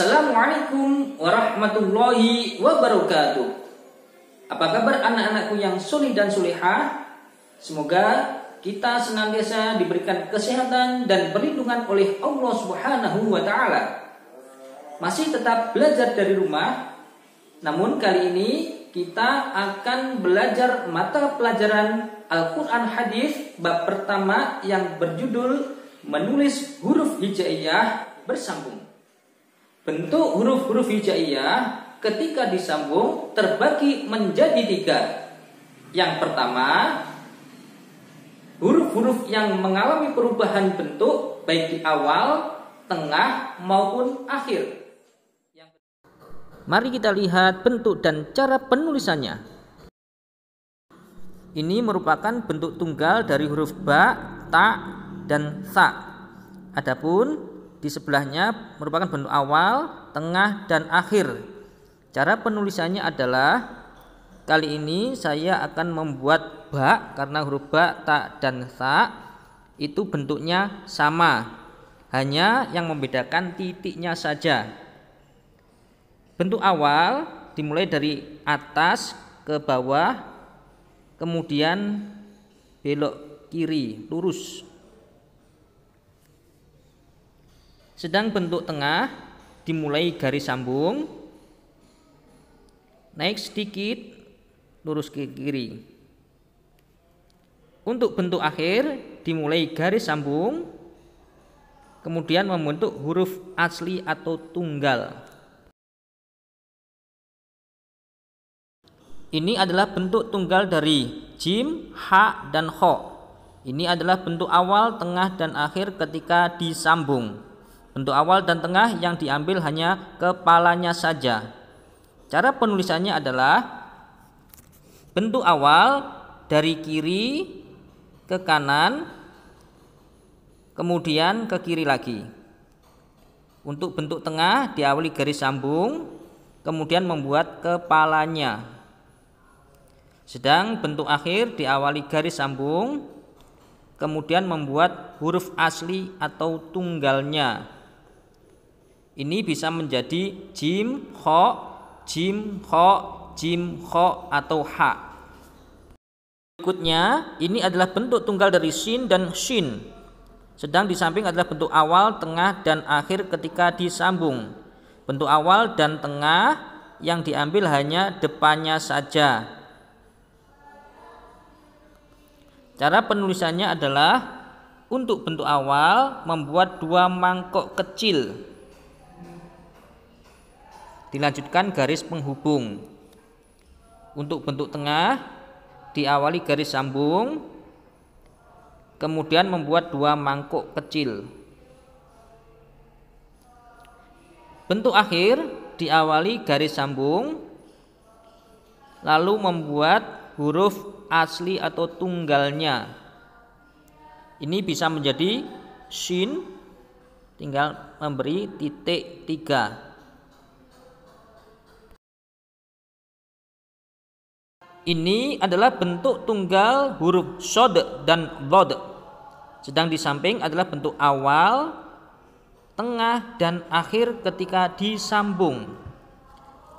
Assalamualaikum warahmatullahi wabarakatuh. Apa kabar anak-anakku yang solih dan solihah? Semoga kita senantiasa diberikan kesehatan dan perlindungan oleh Allah Subhanahu wa Ta'ala. Masih tetap belajar dari rumah, namun kali ini kita akan belajar mata pelajaran Al-Quran Hadis bab pertama yang berjudul menulis huruf hijaiyah bersambung. Bentuk huruf-huruf hijaiyah ketika disambung terbagi menjadi 3. Yang pertama, huruf-huruf yang mengalami perubahan bentuk baik di awal, tengah maupun akhir. Mari kita lihat bentuk dan cara penulisannya. Ini merupakan bentuk tunggal dari huruf ba, ta, dan sa. Adapun di sebelahnya merupakan bentuk awal, tengah, dan akhir. Cara penulisannya adalah kali ini saya akan membuat ba karena huruf ba, ta, dan sa itu bentuknya sama. Hanya yang membedakan titiknya saja. Bentuk awal dimulai dari atas ke bawah, kemudian belok kiri, lurus. Sedang bentuk tengah dimulai garis sambung, naik sedikit, lurus ke kiri. Untuk bentuk akhir dimulai garis sambung, kemudian membentuk huruf asli atau tunggal. Ini adalah bentuk tunggal dari jim, ha, dan kho. Ini adalah bentuk awal, tengah, dan akhir ketika disambung. Bentuk awal dan tengah yang diambil hanya kepalanya saja. Cara penulisannya adalah bentuk awal dari kiri ke kanan, kemudian ke kiri lagi. Untuk bentuk tengah diawali garis sambung, kemudian membuat kepalanya. Sedang bentuk akhir diawali garis sambung, kemudian membuat huruf asli atau tunggalnya. Ini bisa menjadi jim, kho, jim, kho, jim, kho, atau ha. Berikutnya, ini adalah bentuk tunggal dari shin dan shin. Sedang di samping adalah bentuk awal, tengah, dan akhir ketika disambung. Bentuk awal dan tengah yang diambil hanya depannya saja. Cara penulisannya adalah untuk bentuk awal membuat 2 mangkok kecil. Dilanjutkan garis penghubung. Untuk bentuk tengah diawali garis sambung, kemudian membuat 2 mangkok kecil. Bentuk akhir diawali garis sambung, lalu membuat huruf asli atau tunggalnya. Ini bisa menjadi shin, tinggal memberi titik 3. Ini adalah bentuk tunggal huruf shod dan dhad. Sedang di samping adalah bentuk awal, tengah, dan akhir ketika disambung.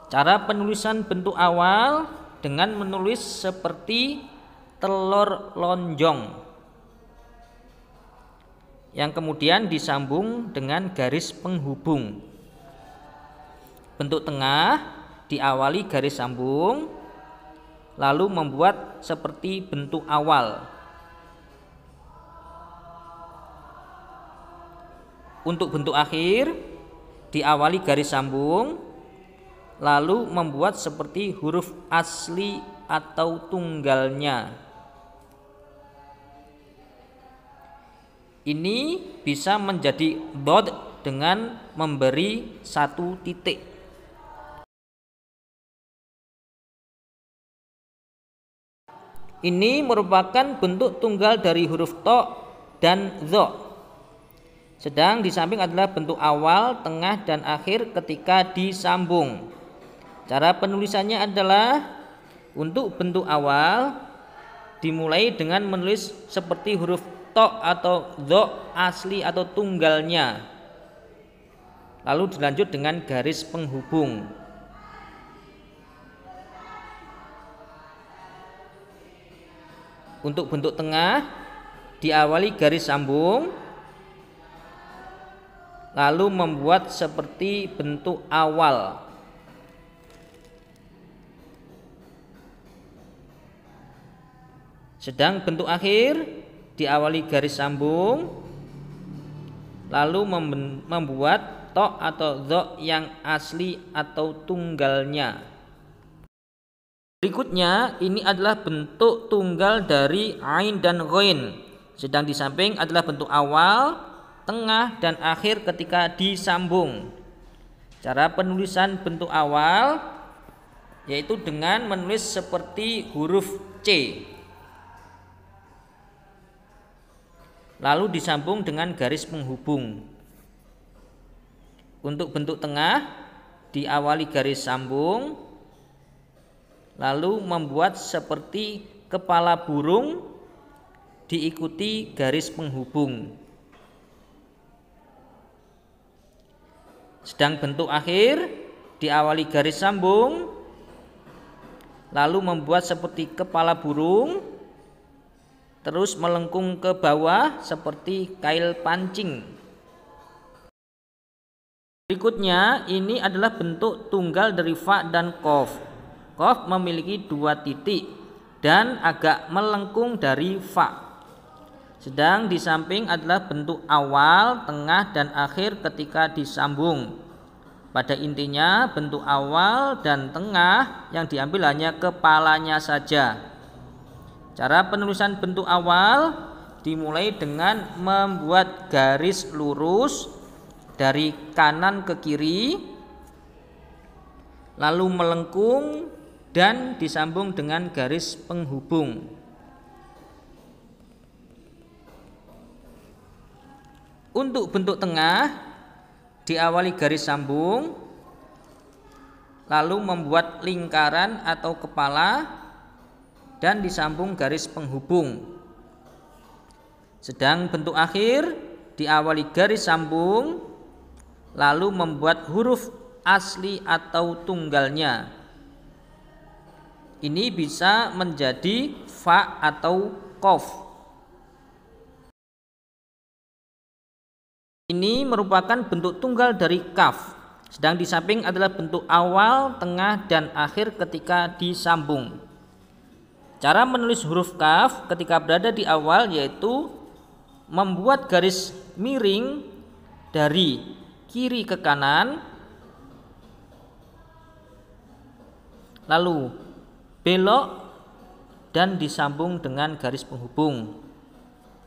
Cara penulisan bentuk awal dengan menulis seperti telur lonjong yang kemudian disambung dengan garis penghubung. Bentuk tengah diawali garis sambung, lalu membuat seperti bentuk awal. Untuk bentuk akhir diawali garis sambung, lalu membuat seperti huruf asli atau tunggalnya. Ini bisa menjadi dhad dengan memberi 1 titik. Ini merupakan bentuk tunggal dari huruf to dan zo. Sedang di samping adalah bentuk awal, tengah, dan akhir ketika disambung. Cara penulisannya adalah untuk bentuk awal dimulai dengan menulis seperti huruf to atau zo asli atau tunggalnya. lalu dilanjut dengan garis penghubung. Untuk bentuk tengah diawali garis sambung, lalu membuat seperti bentuk awal. Sedang bentuk akhir diawali garis sambung, lalu membuat to atau dho yang asli atau tunggalnya. Berikutnya ini adalah bentuk tunggal dari ain dan ghain. Sedang di samping adalah bentuk awal, tengah, dan akhir ketika disambung. Cara penulisan bentuk awal yaitu dengan menulis seperti huruf C, lalu disambung dengan garis penghubung. Untuk bentuk tengah diawali garis sambung, lalu membuat seperti kepala burung diikuti garis penghubung. Sedang bentuk akhir diawali garis sambung, lalu membuat seperti kepala burung, terus melengkung ke bawah seperti kail pancing. Berikutnya ini adalah bentuk tunggal dari fa dan qaf. Qaf memiliki 2 titik dan agak melengkung dari fa. Sedang di samping adalah bentuk awal, tengah, dan akhir ketika disambung. Pada intinya bentuk awal dan tengah yang diambil hanya kepalanya saja. Cara penulisan bentuk awal dimulai dengan membuat garis lurus dari kanan ke kiri, lalu melengkung dan disambung dengan garis penghubung. Untuk bentuk tengah diawali garis sambung, lalu membuat lingkaran atau kepala dan disambung garis penghubung. Sedang bentuk akhir diawali garis sambung, lalu membuat huruf asli atau tunggalnya. Ini bisa menjadi fa atau qaf. Ini merupakan bentuk tunggal dari kaf. Sedang di samping adalah bentuk awal, tengah, dan akhir ketika disambung. Cara menulis huruf kaf ketika berada di awal yaitu membuat garis miring dari kiri ke kanan, lalu belok dan disambung dengan garis penghubung.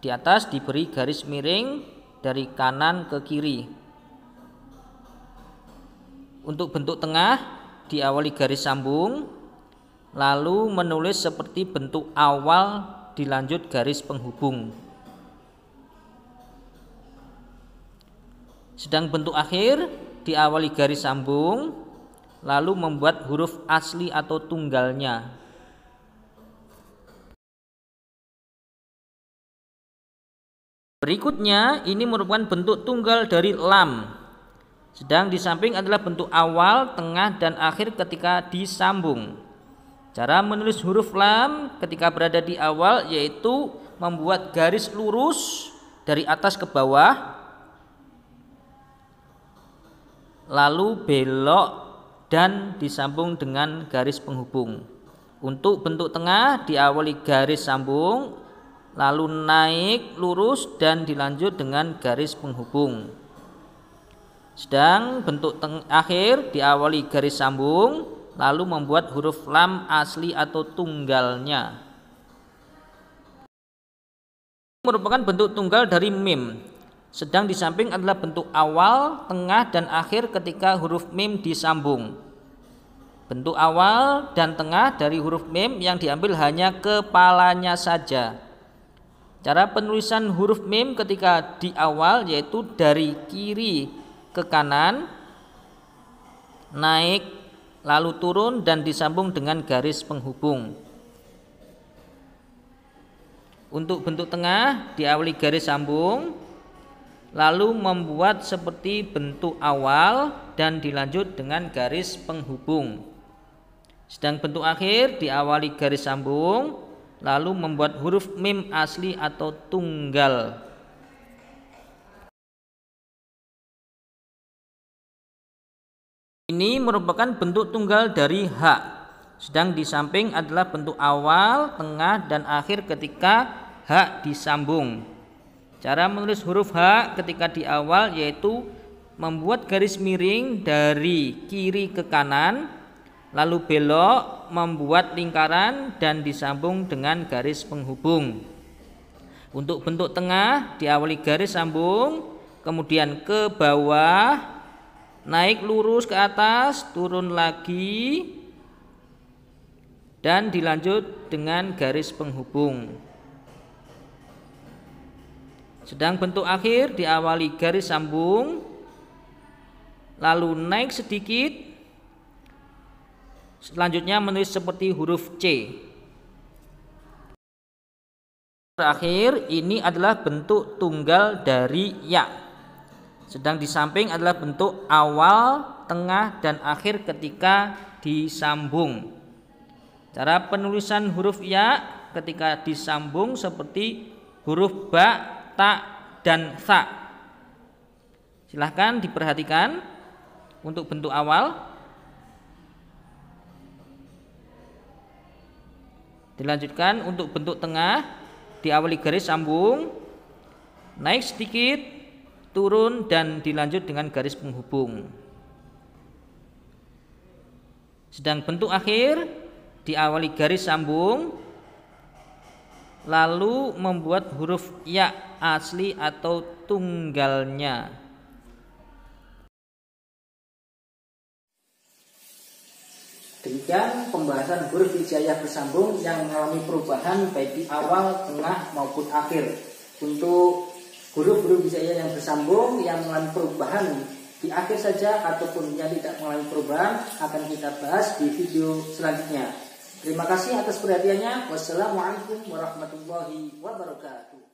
Di atas diberi garis miring dari kanan ke kiri. Untuk bentuk tengah diawali garis sambung, lalu menulis seperti bentuk awal dilanjut garis penghubung. Sedang bentuk akhir diawali garis sambung, lalu membuat huruf asli atau tunggalnya. Berikutnya ini merupakan bentuk tunggal dari lam. Sedang di samping adalah bentuk awal, tengah, dan akhir ketika disambung. Cara menulis huruf lam ketika berada di awal yaitu membuat garis lurus dari atas ke bawah, lalu belok dan disambung dengan garis penghubung. Untuk bentuk tengah diawali garis sambung, lalu naik lurus dan dilanjut dengan garis penghubung. Sedang bentuk akhir diawali garis sambung, lalu membuat huruf lam asli atau tunggalnya. Merupakan bentuk tunggal dari mim. Sedang di samping adalah bentuk awal, tengah, dan akhir ketika huruf mim disambung. Bentuk awal dan tengah dari huruf mim yang diambil hanya kepalanya saja. Cara penulisan huruf mim ketika di awal yaitu dari kiri ke kanan, naik, lalu turun dan disambung dengan garis penghubung. Untuk bentuk tengah diawali garis sambung, lalu membuat seperti bentuk awal dan dilanjut dengan garis penghubung. Sedang bentuk akhir diawali garis sambung, lalu membuat huruf mim asli atau tunggal. Ini merupakan bentuk tunggal dari ha. Sedang di samping adalah bentuk awal, tengah, dan akhir ketika ha disambung. Cara menulis huruf ha ketika di awal yaitu membuat garis miring dari kiri ke kanan, lalu belok, membuat lingkaran dan disambung dengan garis penghubung. Untuk bentuk tengah diawali garis sambung, kemudian ke bawah, naik lurus ke atas, turun lagi, dan dilanjut dengan garis penghubung. Sedang bentuk akhir diawali garis sambung, lalu naik sedikit, selanjutnya menulis seperti huruf C. Terakhir ini adalah bentuk tunggal dari ya. Sedang di samping adalah bentuk awal, tengah, dan akhir ketika disambung. Cara penulisan huruf ya ketika disambung seperti huruf ba, ta, dan tha. Silahkan diperhatikan untuk bentuk awal. Dilanjutkan untuk bentuk tengah, diawali garis sambung, naik sedikit, turun, dan dilanjut dengan garis penghubung. Sedang bentuk akhir diawali garis sambung, lalu membuat huruf ya asli atau tunggalnya. Demikian pembahasan huruf hijaiyah bersambung yang mengalami perubahan baik di awal, tengah, maupun akhir. Untuk huruf-huruf hijaiyah yang bersambung yang mengalami perubahan di akhir saja ataupun yang tidak mengalami perubahan akan kita bahas di video selanjutnya. Terima kasih atas perhatiannya. Wassalamualaikum warahmatullahi wabarakatuh.